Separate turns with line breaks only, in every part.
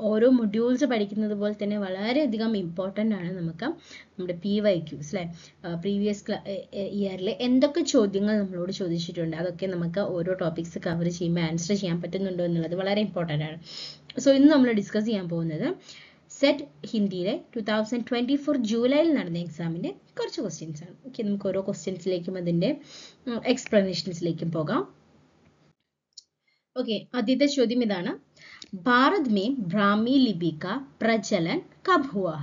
ഓരോ മൊഡ്യൂൾസ് പഠിക്കുന്നത് പോലെ തന്നെ വളരെയധികം ഇമ്പോർട്ടൻ്റ് ആണ് നമുക്ക് നമ്മുടെ PYQs അല്ലേ. പ്രീവിയസ് ഇയറിൽ എന്തൊക്കെ ചോദ്യങ്ങൾ നമ്മളോട് ചോദിച്ചിട്ടുണ്ട് അതൊക്കെ നമുക്ക് ഓരോ ടോപ്പിക്സ് കവർ ചെയ്യുമ്പോൾ ആൻസർ ചെയ്യാൻ പറ്റുന്നുണ്ടോ എന്നുള്ളത് വളരെ ഇമ്പോർട്ടൻ്റ് ആണ്. സോ ഇന്ന് നമ്മൾ ഡിസ്കസ് ചെയ്യാൻ പോകുന്നത് സെറ്റ് ഹിന്ദിയിലെ 2024 ജൂലൈയിൽ നടന്ന എക്സാമിൻ്റെ കുറച്ച് ക്വസ്റ്റ്യൻസ് ആണ്. ഓക്കെ, നമുക്ക് ഓരോ ക്വസ്റ്റ്യൻസിലേക്കും അതിൻ്റെ എക്സ്പ്ലനേഷൻസിലേക്കും പോകാം. ओके, आदित्य ചോദ്യം ഇതാണ്. ഭാരത് में ब्राह्मी लिपि का प्रचलन कब हुआ?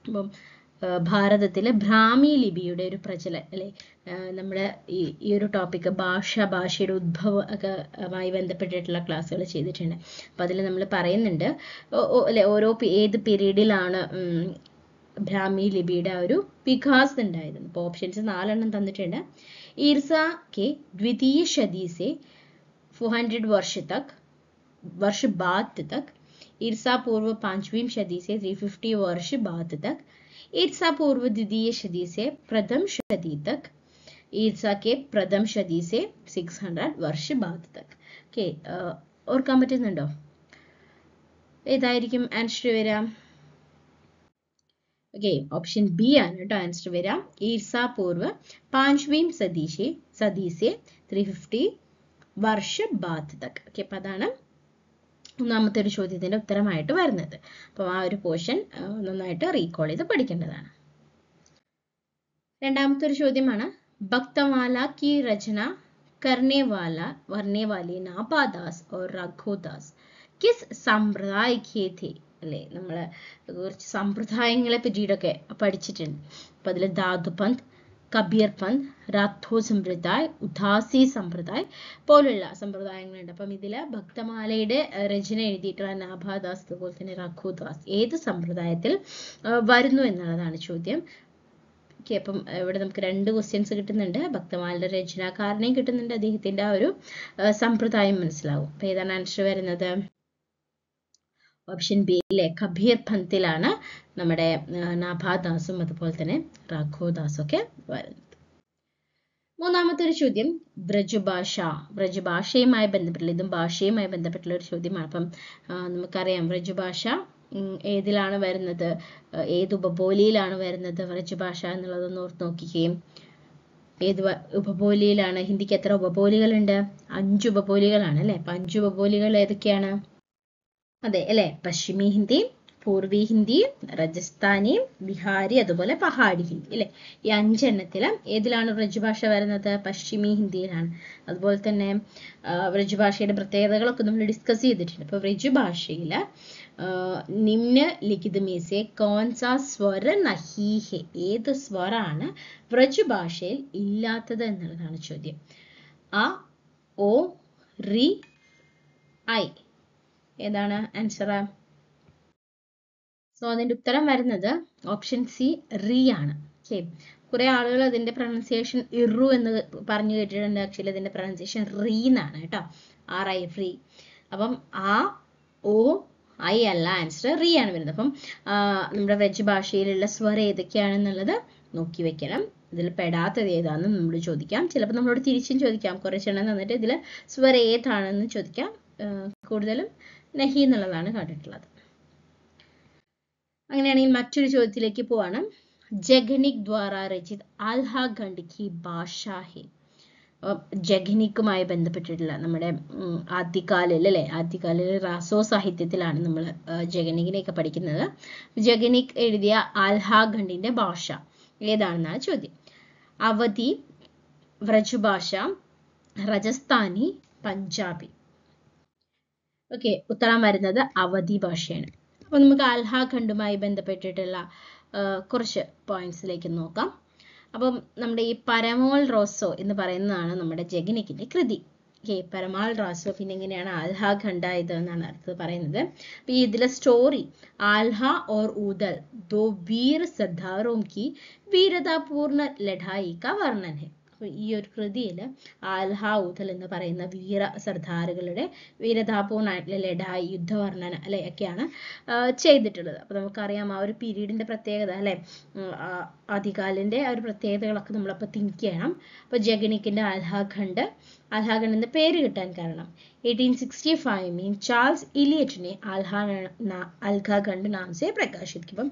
അപ്പം ഭാരതത്തിലെ ബ്രാഹ്മി ലിപിയുടെ ഒരു പ്രചലനം അല്ലെ, നമ്മുടെ ഈ ഒരു ടോപ്പിക്ക് ഭാഷയുടെ ഉദ്ഭവം ഒക്കെ ആയി ബന്ധപ്പെട്ടിട്ടുള്ള ക്ലാസ്സുകൾ ചെയ്തിട്ടുണ്ട്. അപ്പം അതിൽ നമ്മൾ പറയുന്നുണ്ട് അല്ലെ ഓരോ ഏത് പീരീഡിലാണ് ബ്രാഹ്മി ലിപിയുടെ ഒരു വികാസം ഉണ്ടായത്. അപ്പോൾ ഓപ്ഷൻസ് 4 തന്നിട്ടുണ്ട്. ഈർസ के द्वितीय शदी से 400 वर्ष बाद तक, ईर्षा पूर्व 5वीं सदी से 350 वर्ष बाद तक, ईर्षा पूर्व द्वितीय सदी से प्रथम सदी तक, ईर्षा के प्रथम सदी से 600 वर्ष बाद तक. ഓക്കെ, ഓർക്കാൻ പറ്റുന്നുണ്ടോ ഏതായിരിക്കും ആൻസർ വരാം? ഓക്കെ, ഓപ്ഷൻ ബി ആണ് കേട്ടോ ആൻസർ വരാം. ईर्षा पूर्व 5वीं सदी से 350 വർഷ ബാദ് തക്. ഓക്കെ, അപ്പം അതാണ് ഒന്നാമത്തെ ഒരു ചോദ്യത്തിൻ്റെ ഉത്തരമായിട്ട് വരുന്നത്. അപ്പോൾ ആ ഒരു പോർഷൻ നന്നായിട്ട് റീകോൾ ചെയ്ത് പഠിക്കേണ്ടതാണ്. രണ്ടാമത്തെ ഒരു ചോദ്യമാണ്. ഭക്തമാല की रचना करने वाले नाभाദാസ് और रघुദാസ് किस സമ്പ്രദായ के थे? അല്ലേ, നമ്മൾ കുറച്ച് സമ്പ്രദായങ്ങളെ പറ്റിയിട്ടൊക്കെ പഠിച്ചിട്ടുണ്ട്. അപ്പം അതിൽ ധാതുപന്ത്, കബീർ പന്ത്, രാഥോ സമ്പ്രദായ്, ഉദാസി സമ്പ്രദായ് പോലുള്ള സമ്പ്രദായങ്ങളുണ്ട്. അപ്പം ഇതിൽ ഭക്തമാലയുടെ രചന എഴുതിയിട്ടുള്ള നാഭാദാസ് അതുപോലെ തന്നെ രഘുദാസ് ഏത് സമ്പ്രദായത്തിൽ വരുന്നു എന്നുള്ളതാണ് ചോദ്യം. ഓക്കെ, അപ്പം ഇവിടെ നമുക്ക് 2 ക്വസ്റ്റ്യൻസ് കിട്ടുന്നുണ്ട്. ഭക്തമാലയുടെ രചനാകാരനെയും കിട്ടുന്നുണ്ട്, അദ്ദേഹത്തിൻ്റെ ആ ഒരു സമ്പ്രദായം മനസ്സിലാവും. അപ്പം ഏതാണ് ആൻസർ വരുന്നത്? ഓപ്ഷൻ ബി അല്ലേ, കബീർ പന്തിലാണ് നമ്മുടെ നാഭാദാസും അതുപോലെ തന്നെ രഘുദാസും ഒക്കെ വരുന്നത്. മൂന്നാമത്തെ ഒരു ചോദ്യം വ്രജഭാഷയുമായി ബന്ധപ്പെട്ടുള്ള, ഇതും ഭാഷയുമായി ബന്ധപ്പെട്ടുള്ള ഒരു ചോദ്യമാണ്. അപ്പം നമുക്കറിയാം വ്രജഭാഷ ഏതിലാണ് വരുന്നത്, ഏത് ഉപബോലിയിലാണ് വരുന്നത് വ്രജഭാഷ എന്നുള്ളതൊന്ന് ഓർത്ത് നോക്കുകയും, ഏത് ഉപബോലിയിലാണ്? ഹിന്ദിക്ക് എത്ര ഉപബോലികളുണ്ട്? 5 ഉപബോലികളാണ് അല്ലെ. അപ്പം 5 ഉപബോലികൾ ഏതൊക്കെയാണ്? അതെ അല്ലെ, പശ്ചിമി ഹിന്ദി, പൂർവി ഹിന്ദി, രാജസ്ഥാനി, ബിഹാരി അതുപോലെ പഹാഡി ഹിന്ദി അല്ലെ. ഈ 5 എണ്ണത്തിലും ഏതിലാണ് വ്രജഭാഷ വരുന്നത്? പശ്ചിമി ഹിന്ദിയിലാണ്. അതുപോലെ തന്നെ വ്രജഭാഷയുടെ പ്രത്യേകതകളൊക്കെ നമ്മൾ ഡിസ്കസ് ചെയ്തിട്ടുണ്ട്. അപ്പോൾ വ്രജഭാഷയിൽ നിമ്ന ലിഖിത में से कौन सा സ്വര നഹി ഹെ, ഏത് സ്വരാണ് വ്രജഭാഷയിൽ ഇല്ലാത്തത് എന്നുള്ളതാണ് ചോദ്യം. അ, ഓ, റി, ഐ ഏതാണ് ആൻസർ? സോ അതിന്റെ ഉത്തരം വരുന്നത് ഓപ്ഷൻ സി റീ ആണ്. ഓക്കെ, കുറെ ആളുകൾ അതിന്റെ പ്രൊനൗൺസിയേഷൻ ഇറു എന്ന് പറഞ്ഞു കേട്ടിട്ടുണ്ട്. ആക്ച്വലി അതിന്റെ പ്രൊനൗൺസിയേഷൻ റീ എന്നാണ് കേട്ടോ, RI ഫ്രീ. അപ്പം ആ, ഓ, ഐ അല്ല ആൻസർ, റീ ആണ് വരുന്നത്. അപ്പം നമ്മുടെ വ്രജ് ഭാഷയിലുള്ള സ്വരം ഏതൊക്കെയാണെന്നുള്ളത് നോക്കി വെക്കണം. ഇതിൽ പെടാത്തത് ഏതാണെന്ന് നമ്മൾ ചോദിക്കാം. ചിലപ്പോൾ നമ്മളോട് തിരിച്ചും ചോദിക്കാം, കുറച്ചെണ്ണം തന്നിട്ട് ഇതിൽ സ്വരം ഏതാണെന്ന് ചോദിക്കാം. കൂടുതലും നഹി എന്നുള്ളതാണ് കണ്ടിട്ടുള്ളത്. അങ്ങനെയാണെങ്കിൽ മറ്റൊരു ചോദ്യത്തിലേക്ക് പോവാണ്. ജഗനിക് ദ്വാര രചിത് ആൽഹാ ഖണ്ഡ് കി ഭാഷ ഹെ. ജഗനിക്കുമായി ബന്ധപ്പെട്ടിട്ടുള്ള നമ്മുടെ ആദ്യകാലിൽ അല്ലെ, ആദ്യകാലിൽ റാസോ സാഹിത്യത്തിലാണ് നമ്മൾ ജഗനികിനെയൊക്കെ പഠിക്കുന്നത്. ജഗനിക് എഴുതിയ ആൽഹാ ഖണ്ഡിന്റെ ഭാഷ ഏതാണെന്നാണ് ചോദ്യം. അവധി, വ്രജഭാഷ, രാജസ്ഥാനി, പഞ്ചാബി. ഓക്കെ, ഉത്തരം വരുന്നത് അവധി ഭാഷയാണ്. അപ്പോൾ നമുക്ക് ആൽഹാ ഖണ്ഡുമായി ബന്ധപ്പെട്ടിട്ടുള്ള കുറച്ച് പോയിന്റ്സിലേക്ക് നോക്കാം. അപ്പം നമ്മുടെ ഈ പരമോൾ റോസോ എന്ന് പറയുന്നതാണ് നമ്മുടെ ജഗനിക്കിന്റെ കൃതി. ഓക്കെ, പരമാൾ റാസോ പിന്നെ എങ്ങനെയാണ് ആൽഹാ ഖണ്ഡ ഇത് എന്നാണ് അടുത്തത് പറയുന്നത്. അപ്പൊ ഇതിലെ സ്റ്റോറി ആൽഹാ ഓർ ഊദൽ ദോ വീർ സർദാരോं की वीरतापूर्ण लड़ाई का वर्णन है. ഈ ഒരു കൃതിയിൽ ആൽഹാ ഊദൽ എന്ന് പറയുന്ന വീര സർദാറുകളുടെ വീരതാപൂർണ്ണമായിട്ടുള്ള ലഡായി യുദ്ധവർണ്ണന അല്ലെ ഒക്കെയാണ് ചെയ്തിട്ടുള്ളത്. അപ്പൊ നമുക്കറിയാം ആ ഒരു പീരീഡിന്റെ പ്രത്യേകത അല്ലെ, ആദ്യകാലിന്റെ ആ ഒരു പ്രത്യേകതകളൊക്കെ നമ്മളപ്പോൾ തിങ്ക് ചെയ്യണം. അപ്പൊ ജഗനിക്കിന്റെ ആൽഹാ ഖണ്ഡ് എന്ന പേര് കിട്ടാൻ കാരണം 1865 में चार्ल्स इलियट ने അൽഹാഖണ്ഡ് നാം സെ പ്രകാശിത്. ഇപ്പം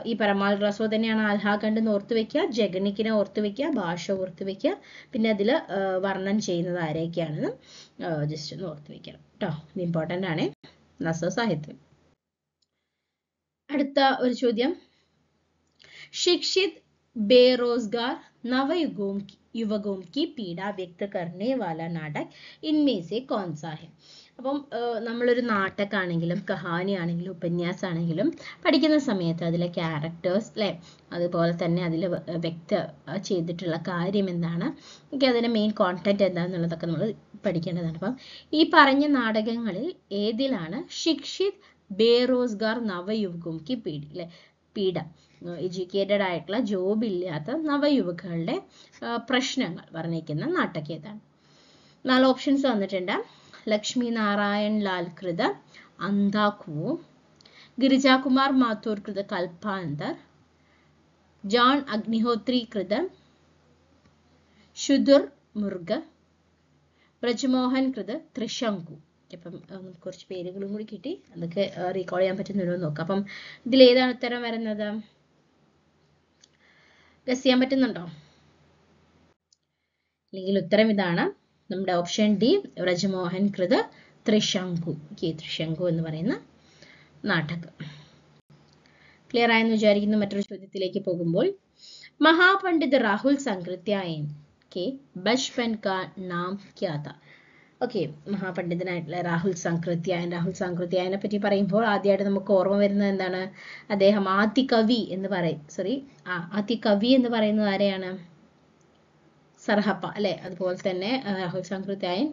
ഈ പരമാൽ റസോ തന്നെയാണ് അൽഹാഖണ്ഡ് എന്ന് ഓർത്ത് വെക്കുക, ജഗനിക്കിനെ ഓർത്ത് വെക്കുക, ഭാഷ ഓർത്ത് വെക്കുക, പിന്നെ അതിൽ വർണ്ണനം ചെയ്യുന്നത് ആരെയൊക്കെയാണെന്ന് ജസ്റ്റ് ഒന്ന് ഓർത്ത് വെക്കണം കേട്ടോ. ഇത് ഇമ്പോർട്ടൻ്റ് ആണ് നസർ സാഹിത്യം. അടുത്ത ഒരു ചോദ്യം, शिक्षित बेरोजगार युवकों की पीड़ा व्यक्त करने वाला नाटक इनमें से कौन सा है? അപ്പം നമ്മളൊരു നാടകമാണെങ്കിലും കഹാനിയാണെങ്കിലും ഉപന്യാസമാണെങ്കിലും പഠിക്കുന്ന സമയത്ത് അതിലെ ക്യാരക്ടേഴ്സ് അല്ലേ, അതുപോലെ തന്നെ അതിൽ വ്യക്ത ചെയ്തിട്ടുള്ള കാര്യം എന്താണ്, ഒക്കെ അതിൻ്റെ മെയിൻ കോണ്ടന്റ് എന്താണെന്നുള്ളതൊക്കെ നമ്മൾ പഠിക്കേണ്ടതാണ്. അപ്പം ഈ പറഞ്ഞ നാടകങ്ങളിൽ ഏതിലാണ് ശിക്ഷിത് ബേറോസ്ഗാർ നവയുവകും കി പീഡ അല്ലെ, പീഡ എഡ്യൂക്കേറ്റഡ് ആയിട്ടുള്ള ജോബ് ഇല്ലാത്ത നവയുവകളുടെ പ്രശ്നങ്ങൾ വർണ്ണിക്കുന്ന നാടകം ഏതാണ്? 4 ഓപ്ഷൻസ് വന്നിട്ടുണ്ട്. ലക്ഷ്മി നാരായൺ ലാൽ കൃത അന്ധാഖുവോ, ഗിരിജാകുമാർ മാത്തൂർ കൃത കൽപ്പാന്തർ, ജോൺ അഗ്നിഹോത്രി കൃത ശുദുർ മുർഗ, ബ്രജ്മോഹൻ കൃത ത്രിശങ്കു. അപ്പം കുറച്ച് പേരുകളും കൂടി കിട്ടി, അതൊക്കെ റീകോൾ ചെയ്യാൻ പറ്റുന്നുണ്ടോ നോക്കാം. അപ്പം ഇതിലേതാണ് ഉത്തരം വരുന്നത്? ഗസ് ചെയ്യാൻ പറ്റുന്നുണ്ടോ? അല്ലെങ്കിൽ ഉത്തരം ഇതാണ് നമ്മുടെ ഓപ്ഷൻ ഡി, വ്രജമോഹൻ കൃത ത്രിശങ്കു. ത്രിശങ്കു എന്ന് പറയുന്ന നാടകം. ക്ലിയർ ആയെന്ന് വിചാരിക്കുന്നു. മറ്റൊരു ചോദ്യത്തിലേക്ക് പോകുമ്പോൾ, മഹാപണ്ഡിത് രാഹുൽ സംകൃത്യായൻ കെ ബച്പൻ കാ നാം ക്യാ താ? ഓക്കെ, മഹാപണ്ഡിതനായിട്ടുള്ള രാഹുൽ സംകൃത്യായനെ പറ്റി പറയുമ്പോൾ ആദ്യമായിട്ട് നമുക്ക് ഓർമ്മ വരുന്നത് എന്താണ്? അദ്ദേഹം ആദികവി എന്ന് ആദികവി എന്ന് പറയുന്നത് ആരെയാണ്? സർഹപ്പ അല്ലെ. അതുപോലെ തന്നെ രാഹുൽ സംകൃത്യായൻ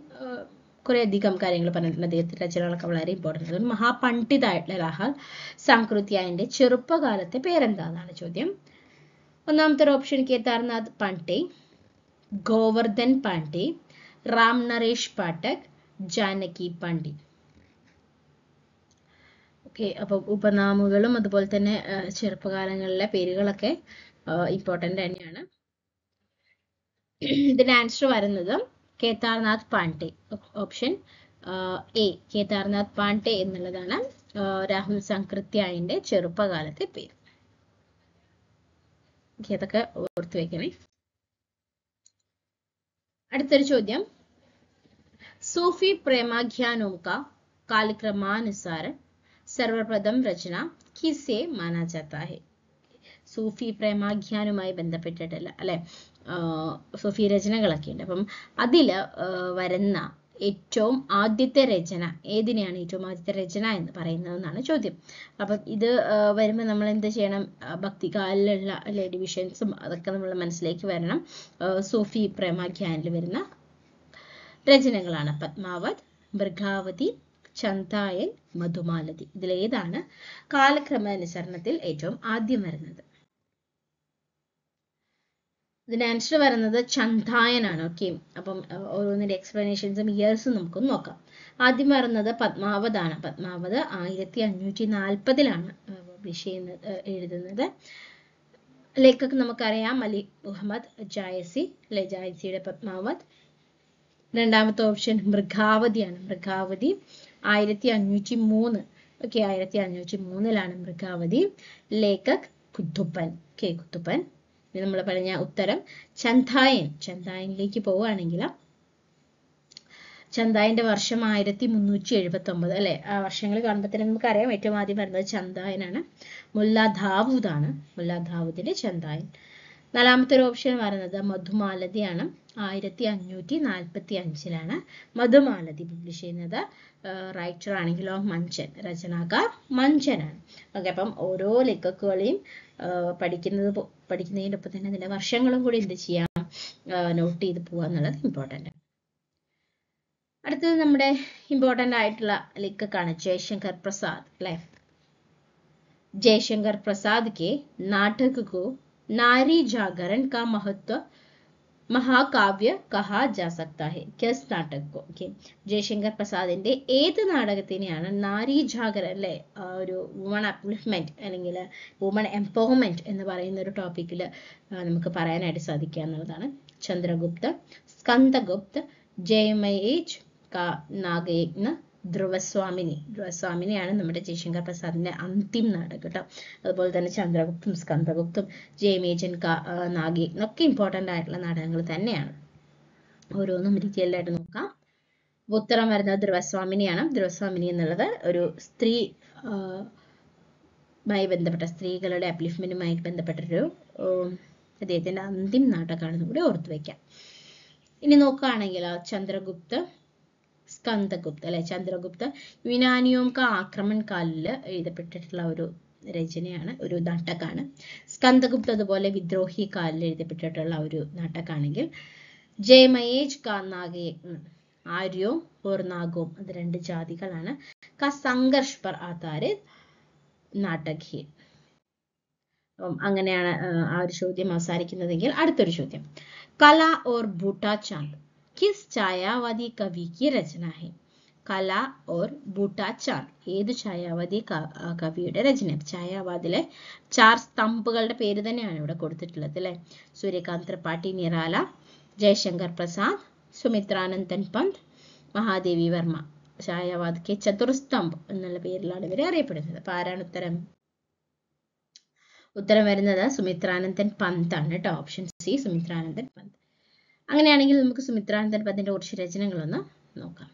കുറെ അധികം കാര്യങ്ങൾ പറഞ്ഞിട്ടുണ്ട്, അദ്ദേഹത്തിന്റെ രചനകളൊക്കെ വളരെ ഇമ്പോർട്ടൻ്റ് ആണ്. മഹാപണ്ഡിതായിട്ടുള്ള രാഹുൽ സംകൃത്യായന്റെ ചെറുപ്പകാലത്തെ പേരെന്താണെന്നാണ് ചോദ്യം. ഒന്നാമത്തെ ഓപ്ഷൻ കേദാർനാഥ് പാണ്ഡെ, ഗോവർദ്ധൻ പാണ്ഡെ, റാം നരേഷ് പാഠക്, ജാനകി പണ്ഡിറ്റ്. ഓക്കെ, അപ്പൊ ഉപനാമങ്ങളും അതുപോലെ തന്നെ ചെറുപ്പകാലങ്ങളിലെ പേരുകളൊക്കെ ഇമ്പോർട്ടൻ്റ് തന്നെയാണ്. ഇതിന്റെ ആൻസർ വരുന്നത് കേദാർനാഥ് പാണ്ഡെ. ഓപ്ഷൻ എ, കേദാർനാഥ് പാണ്ഡെ എന്നുള്ളതാണ് രാഹുൽ സംകൃത്യായന്റെ ചെറുപ്പകാലത്തെ പേര്. അതൊക്കെ ഓർത്ത് വെക്കണേ. അടുത്തൊരു ചോദ്യം, सूफी प्रेमाख्यानों का कालक्रमानुसार सर्वप्रथम रचना किसे माना जाता है? സൂഫി പ്രേമാഖ്യാനുമായി ബന്ധപ്പെട്ടിട്ടില്ല അല്ലെ, സൂഫി രചനകളൊക്കെ ഉണ്ട്. അപ്പം അതിൽ വരുന്ന ഏറ്റവും ആദ്യത്തെ രചന ഏതിനെയാണ് ഏറ്റവും ആദ്യത്തെ രചന എന്ന് പറയുന്നതെന്നാണ് ചോദ്യം. അപ്പം ഇത് വരുമ്പോൾ നമ്മൾ എന്ത് ചെയ്യണം? ഭക്തികാലിലുള്ള അല്ലെ ഡിവിഷൻസും അതൊക്കെ നമ്മൾ മനസ്സിലേക്ക് വരണം. സൂഫി പ്രേമാഖ്യാനിൽ വരുന്ന രചനകളാണ് പത്മാവത്, മൃഗാവതി, ചന്തായൻ, മധുമാലതി. ഇതിലേതാണ് കാലക്രമാനുസരണത്തിൽ ഏറ്റവും ആദ്യം വരുന്നത്? ഇതിന്റെ ആൻസർ വരുന്നത് ചന്തായനാണ്. ഓക്കെ, അപ്പം ഓരോന്നിന്റെ എക്സ്പ്ലനേഷൻസും ഇയേഴ്സും നമുക്കൊന്ന് നോക്കാം. ആദ്യം വരുന്നത് പത്മാവതാണ്. പത്മാവത് 1540 പബ്ലിഷ് ചെയ്യുന്നത് എഴുതുന്നത്. ലേഖക് നമുക്കറിയാം അലി മുഹമ്മദ് ജായസി അല്ലെ, ജായസിയുടെ പത്മാവത്. രണ്ടാമത്തെ ഓപ്ഷൻ മൃഗാവതിയാണ്. മൃഗാവതി 1503. ഓക്കെ, 1503 മൃഗാവതി. ലേഖക് കുത്തുപ്പൻ. കെ കുത്തുപ്പൻ. നമ്മൾ പറഞ്ഞ ഉത്തരം ചന്തായൻ. ചന്തായനിലേക്ക് പോവുകയാണെങ്കിൽ ചന്തായന്റെ വർഷം 1379 അല്ലെ. ആ വർഷങ്ങൾ കാണുമ്പോൾ തന്നെ നമുക്കറിയാം ഏറ്റവും ആദ്യം വരുന്നത് ചന്തായനാണ്. മുല്ല ദാവൂദാണ്. മുല്ല ദാവൂദിന്റെ ചന്തായൻ. നാലാമത്തെ ഒരു ഓപ്ഷൻ വരുന്നത് മധുമാലതിയാണ്. 1545 മധുമാലതി പബ്ലിഷ് ചെയ്യുന്നത്. റൈറ്റർ ആണെങ്കിലോ മഞ്ചൻ, രചനാകാർ മഞ്ചനാണ്. ഓക്കെ, അപ്പം ഓരോ ലേഖക്കുകളെയും പഠിക്കുന്നതിൻ്റെ ഒപ്പം തന്നെ അതിന്റെ വർഷങ്ങളും കൂടി എന്ത് ചെയ്യാം, നോട്ട് ചെയ്ത് പോവുക എന്നുള്ളത് ഇമ്പോർട്ടൻ്റ് ആണ്. അടുത്തത് നമ്മുടെ ഇമ്പോർട്ടൻ്റ് ആയിട്ടുള്ള ലേഖക്കാണ് ജയശങ്കർ പ്രസാദ് അല്ലെ. जयशंकर प्रसाद के नाटक को नारी जागरण का महत्व महाकाव्य कहा जा सकता है. किस नाटक को? ओके, ജയശങ്കർ പ്രസാദിന്റെ ഏത് നാടകത്തിനെയാണ് നാരി ജാഗരൺ അല്ലെ, ഒരു വുമൺ അപ്ലിഫ്റ്റ്മെന്റ് അല്ലെങ്കിൽ വുമൺ എംപവർമെന്റ് എന്ന് പറയുന്ന ഒരു ടോപ്പിക്കിൽ നമുക്ക് പറയാനായിട്ട് സാധിക്കുക എന്നുള്ളതാണ്. ചന്ദ്രഗുപ്ത, സ്കന്ദഗുപ്ത, ജയമയേജ്, का नागयज्ञ ധ്രുവസ്വാമിനിയാണ് നമ്മുടെ ജയശങ്കർ പ്രസാദിന്റെ അന്തിം നാടകം കേട്ടോ. അതുപോലെ തന്നെ ചന്ദ്രഗുപ്തും സ്കന്ദഗുപ്തും ജയമേജൻ നാഗയജ്ഞ ഒക്കെ ഇമ്പോർട്ടന്റ് ആയിട്ടുള്ള നാടകങ്ങൾ തന്നെയാണ്. ഓരോന്നും ഡീറ്റെയിൽഡ് ആയിട്ട് നോക്കാം. ഉത്തരം വരുന്നത് ധ്രുവസ്വാമിനിയാണ്. ധ്രുവസ്വാമിനി എന്നുള്ളത് ഒരു സ്ത്രീ മായി ബന്ധപ്പെട്ട സ്ത്രീകളുടെ അപ്ലിഫ്മെന്റുമായി ബന്ധപ്പെട്ടൊരു അദ്ദേഹത്തിന്റെ അന്തിം നാടകമാണെന്ന് കൂടി ഓർത്തു വെക്കാം. ഇനി നോക്കുകയാണെങ്കിൽ ചന്ദ്രഗുപ്ത സ്കന്ദഗുപ്ത അല്ലെ, ചന്ദ്രഗുപ്ത യുനാനിയോം കാ ആക്രമൺ കാലിൽ എഴുതപ്പെട്ടിട്ടുള്ള ഒരു രചനയാണ്, ഒരു നാടകമാണ്. സ്കന്ദഗുപ്ത അതുപോലെ വിദ്രോഹി കാലിൽ എഴുതപ്പെട്ടിട്ടുള്ള ഒരു നാടകമാണെങ്കിൽ ജയമയേജ് കാ നാഗയജ്ഞ ആര്യോ ഓർ നാഗോം, അത് രണ്ട് ജാതികളാണ്. കാ സംഘർഷ് പർ ആധാരിത് നാടക് ഹി. അങ്ങനെയാണ് ആ ഒരു ചോദ്യം അവസാനിക്കുന്നതെങ്കിൽ അടുത്തൊരു ചോദ്യം, കല ഓർ ബൂട്ടാ ചാന്ദ് കിസ് ഛായാവാദി കവി की रचना है? കല ഓർ ബൂട്ടാ ചാന്ദ് ഏത് ഛായാവാദി കവിയുടെ രചന? ഛായാവാദിലെ 4 സ്തംഭുകളുടെ പേര് തന്നെയാണ് ഇവിടെ കൊടുത്തിട്ടുള്ളത് അല്ലെ. സൂര്യകാന്ത് ത്രിപാഠി നിറാല, ജയശങ്കർ പ്രസാദ്, സുമിത്രാനന്ദൻ പന്ത്, മഹാദേവി വർമ്മ. ഛായാവാദ് കെ ചതുർസ്തംഭ് എന്നുള്ള പേരിലാണ് ഇവരെ അറിയപ്പെടുന്നത്. അപ്പൊ ആരാണ് ഉത്തരം? ഉത്തരം വരുന്നത് സുമിത്രാനന്ദൻ പന്ത് ആണ് കേട്ടോ. ഓപ്ഷൻ സി സുമിത്രാനന്ദൻ പന്ത്. അങ്ങനെയാണെങ്കിൽ നമുക്ക് സുമിത്രാനന്ദൻ പന്തിന്റെ കുറച്ച് രചനകളൊന്ന് നോക്കാം.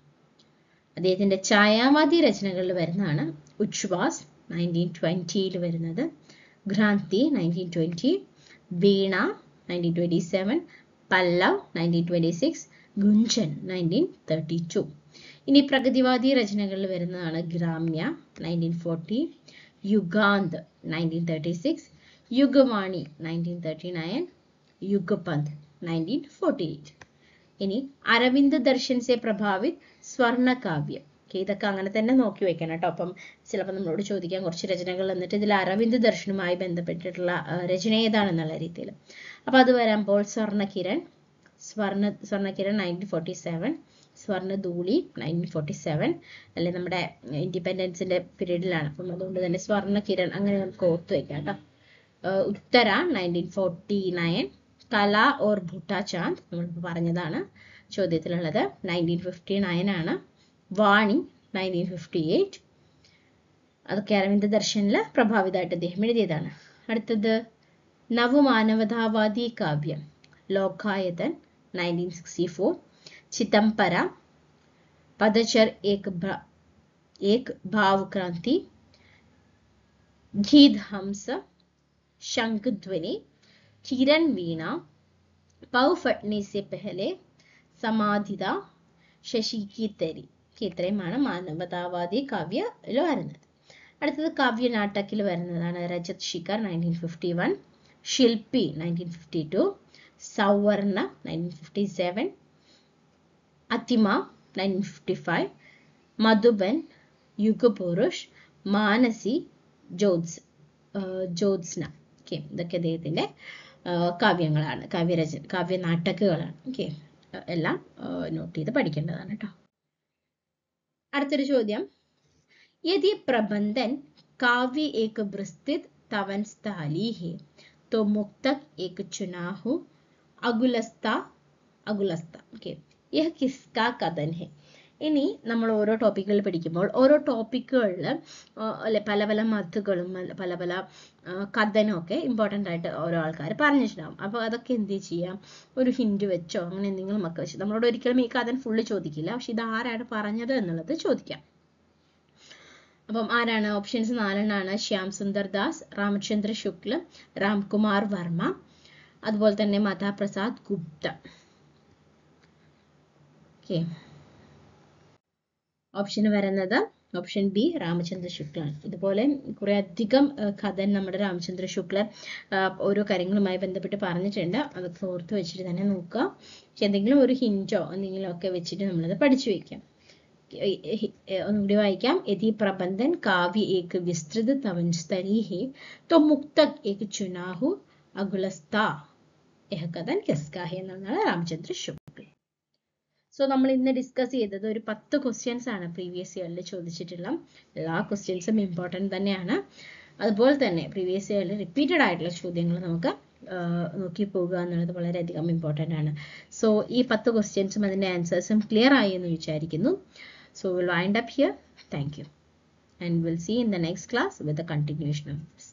അദ്ദേഹത്തിന്റെ ഛായാവാദി രചനകളിൽ വരുന്നതാണ് ഉച്ഛ്വാസ് 1920 വരുന്നത്, ഘ്രാന്തി 1920, വീണ 1927, പല്ലവ് 1926, ഗുഞ്ചൻ 1932. ഇനി പ്രഗതിവാദി രചനകളിൽ വരുന്നതാണ് ഗ്രാമ്യ 1940, യുഗാന്ത് 1936, യുഗവാണി 1939, യുഗപന്ത് 1948. ഇനി അരവിന്ദ് ദർശൻ സെ പ്രഭാവിത് സ്വർണ്ണ കാവ്യം. ഇതൊക്കെ അങ്ങനെ തന്നെ നോക്കി വെക്കണം കേട്ടോ. അപ്പം ചിലപ്പോൾ നമ്മളോട് ചോദിക്കാൻ കുറച്ച് രചനകൾ എന്നിട്ട് ഇതിൽ അരവിന്ദ് ദർശനുമായി ബന്ധപ്പെട്ടിട്ടുള്ള രചന ഏതാണെന്നുള്ള രീതിയിൽ. അപ്പൊ അത് വരുമ്പോൾ സ്വർണ്ണകിരൺ 1947, സ്വർണ്ണധൂളി 1947 അല്ലെ, നമ്മുടെ ഇൻഡിപെൻഡൻസിന്റെ പീരീഡിലാണ്. അപ്പം അതുകൊണ്ട് തന്നെ സ്വർണ്ണകിരൺ അങ്ങനെ നമുക്ക് ഓർത്ത് വെക്കാം കേട്ടോ. ഉത്തര 1949, കല ഓർ ഭൂട്ടാ ചാന്ദ് നമ്മളിപ്പോൾ പറഞ്ഞതാണ് ചോദ്യത്തിലുള്ളത് 1959 ആണ്, വാണി 1958. അതൊക്കെ അരവിന്ദ് ദർശനില് പ്രഭാവിതമായിട്ട് അദ്ദേഹം എഴുതിയതാണ്. അടുത്തത് നവമാനവതാവാദി കാവ്യം ലോകായതൻ 1964, ചിദംബര, പദചർ एक भाव क्रांति, गीत हंस, शंखध्वनि, किरण वीणा, पव फटने से पहले, समाधिത, ശശി की तेरी. ഇത്രയുമാണ് മാനവതാവാദി കാവ്യയിൽ വരുന്നത്. അടുത്തത് കാവ്യ നാടകിൽ വരുന്നതാണ് രജത് ശിഖർ 1951, ശില്പി 1952, സൗവർണ 1957, അതിമ 1955, മധുബൻ, യുഗപുരുഷ്, മാനസി, ജ്യോത്സ്ന. ഓക്കെ, ഇതൊക്കെ അദ്ദേഹത്തിന്റെ കാവ്യങ്ങളാണ്, കാവ്യ നാടകങ്ങളാണ്. ഓക്കെ, എല്ലാം നോട്ട് ചെയ്ത് പഠിക്കേണ്ടതാണ് കേട്ടോ. അടുത്തൊരു ചോദ്യം, യദി പ്രബന്ധൻ കാവ്യ ഏക വിസ്തൃത് തവൻ സ്ഥാലി ഹെ तो मुक्तक एक चुनाहु अगुलस्ता. ഓക്കെ, യഹ് കിസ്കാ കഥൻ ഹെ. ഇനി നമ്മൾ ഓരോ ടോപ്പിക്കുകൾ പഠിക്കുമ്പോൾ ഓരോ ടോപ്പിക്കുകളിൽ അല്ലെ പല പല മത്തുകളും പല പല കഥനും ഒക്കെ ഇമ്പോർട്ടൻ്റ് ആയിട്ട് ഓരോ ആൾക്കാർ പറഞ്ഞിട്ടുണ്ടാവും. അപ്പോൾ അതൊക്കെ എന്ത് ചെയ്യാം, ഒരു ഹിന്റ് വെച്ചോ അങ്ങനെ എന്തെങ്കിലും ഒക്കെ വെച്ച്, നമ്മളോട് ഒരിക്കലും ഈ കഥൻ ഫുള്ള് ചോദിക്കില്ല, പക്ഷെ ഇത് ആരാണ് പറഞ്ഞത് എന്നുള്ളത് ചോദിക്കാം. അപ്പം ആരാണ്? ഓപ്ഷൻസ് 4 ശ്യാം സുന്ദർ ദാസ്, രാമചന്ദ്ര ശുക്ല, രാംകുമാർ വർമ്മ, അതുപോലെ തന്നെ മതാപ്രസാദ് ഗുപ്ത. ഓക്കെ, ഓപ്ഷൻ വരുന്നത് ഓപ്ഷൻ ബി രാമചന്ദ്ര ശുക്ലാണ്. ഇതുപോലെ കുറെ അധികം കഥൻ നമ്മുടെ രാമചന്ദ്ര ശുക്ല ഓരോ കാര്യങ്ങളുമായി ബന്ധപ്പെട്ട് പറഞ്ഞിട്ടുണ്ട്. അതൊക്കെ ഓർത്ത് വെച്ചിട്ട് തന്നെ നോക്കുക. പക്ഷെ എന്തെങ്കിലും ഒരു ഹിന്റോ എന്തെങ്കിലും ഒക്കെ വെച്ചിട്ട് നമ്മളത് പഠിച്ചു വെക്കാം. ഒന്നുകൂടി വായിക്കാം. യദി പ്രബന്ധൻ കാവ്യ ഏക വിസ്തൃത് തവൻ സ്ഥലി ഹെ तो मुक्तक एक चुनाहु अगुलस्ता यह कथन किसका है എന്നാണ് രാമചന്ദ്ര ശുക്ല. സോ നമ്മൾ ഇന്ന് ഡിസ്കസ് ചെയ്തത് ഒരു 10 ക്വസ്റ്റ്യൻസ് ആണ് പ്രീവിയസ് ഇയറിൽ ചോദിച്ചിട്ടുള്ള. എല്ലാ ക്വസ്റ്റ്യൻസും ഇമ്പോർട്ടൻറ്റ് തന്നെയാണ്. അതുപോലെ തന്നെ പ്രീവിയസ് ഇയറിൽ റിപ്പീറ്റഡ് ആയിട്ടുള്ള ചോദ്യങ്ങൾ നമുക്ക് നോക്കി പോകുക എന്നുള്ളത് വളരെയധികം ഇമ്പോർട്ടൻ്റ് ആണ്. സോ ഈ 10 ക്വസ്റ്റ്യൻസും അതിൻ്റെ ആൻസേഴ്സും ക്ലിയർ ആയി എന്ന് വിചാരിക്കുന്നു. So will wind up here. Thank you. And we'll see in the next class with the continuation of this.